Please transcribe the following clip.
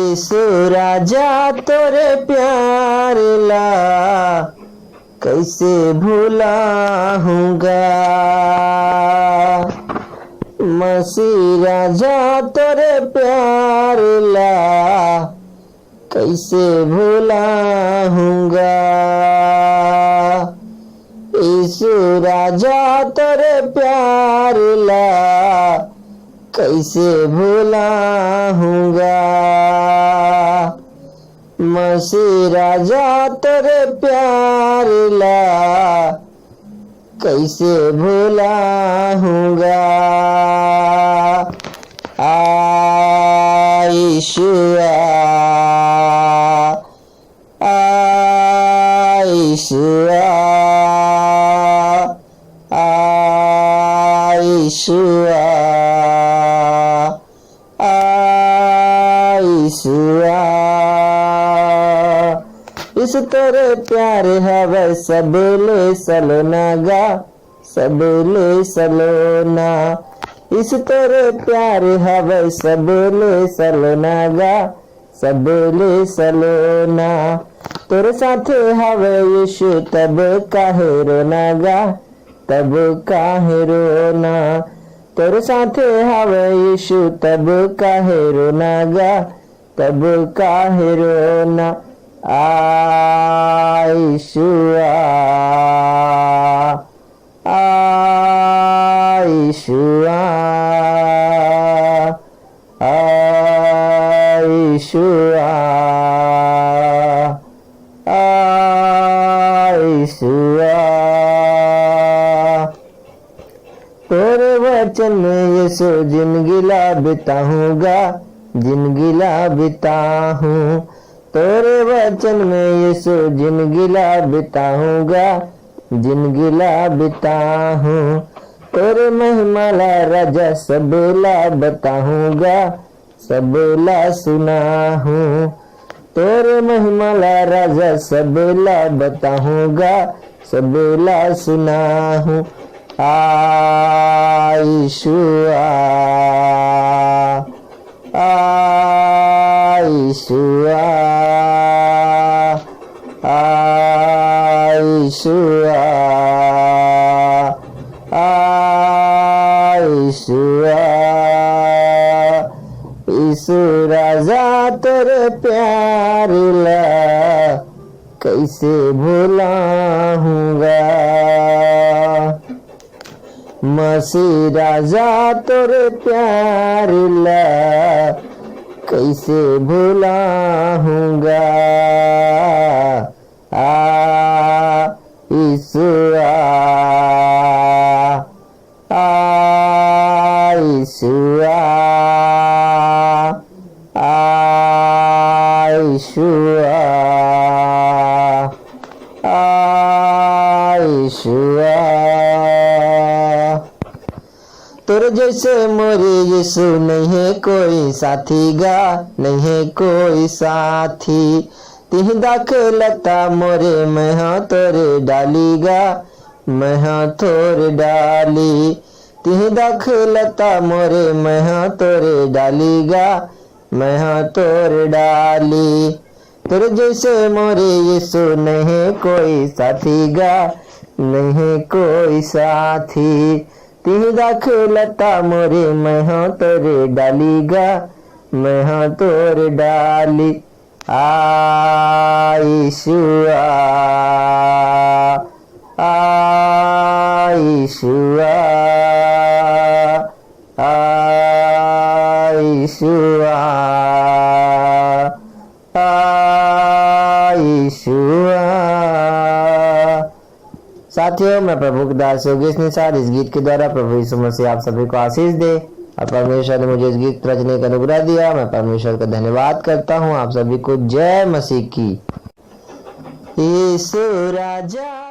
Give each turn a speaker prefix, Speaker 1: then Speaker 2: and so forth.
Speaker 1: यीशु राजा तोरे प्यार ला कैसे भुलाऊंगा। मसीह राजा तोरे प्यार ला कैसे भुलाऊंगा। यीशु राजा तोरे प्यार ला कैसे भुलाऊंगा। मसीह राजा तेरे प्यार ला कैसे भुलाऊंगा। यीशु यीशु यीशु इस तोरे प्यार हवे सब ले सलोना गा, सब ले सलोना। इस तोरे प्यार हवे सब ले सलोना गा, सब ले सलोना। तोरे साथे हवे यीशु तब काहे रोना गा, तब काहे रोना। तोरे साथे हवे यीशु तब काहे रोना गा, तब काहे रोना। यीशु यीशु यीशु यीशु। तोरे वचन में यीशु जिंदगी ला बिताऊंगा, जिंदगी ला बिताऊं। तोरे वचन में यीशु जिंदगी ला बिताऊंगा, जिंदगी ला बिताऊं। तोरे महिमा ला राजा सब ला बताऊंगा, सब ला सुनाऊं। तोरे महिमा ला राजा सब ला बताऊंगा, सब ला सुनाऊं। यीशु यीशु यीशु यीशु यीशु राजा तेरे प्यार ला कैसे भुलाऊंगा। मसीह राजा तेरे प्यार ला कैसे भुलाऊंगा। यीशु यीशु यीशु यीशु। तोरे जैसे मोरे यीशु नहीं है कोई साथी गा, नहीं है कोई साथी। तिह दाखलता मोरे मैं हाँ तोरे डाली गा, मैं हाँ तोरे डाली। तिह दाखलता मोरे मैं हाँ तोरे डाली गा, मैं हाँ तोरे डाली। तोरे जैसे मोरे यीशु नहीं है कोई साथी गा, नहीं है कोई साथी। तिह दाखलता मोरे मैं हाँ तोरे डाली गा, मैं हाँ तोरे डाली। यीशु यीशु यीशु यीशु। साथियों, मैं प्रभु के दास योगेश निषाद इस गीत के द्वारा प्रभु यीशु मसीह आप सभी को आशीष दे। और परमेश्वर ने मुझे इस गीत रचने का अनुग्रह दिया। मैं परमेश्वर का धन्यवाद करता हूँ। आप सभी को जय मसीह की। यीशु राजा।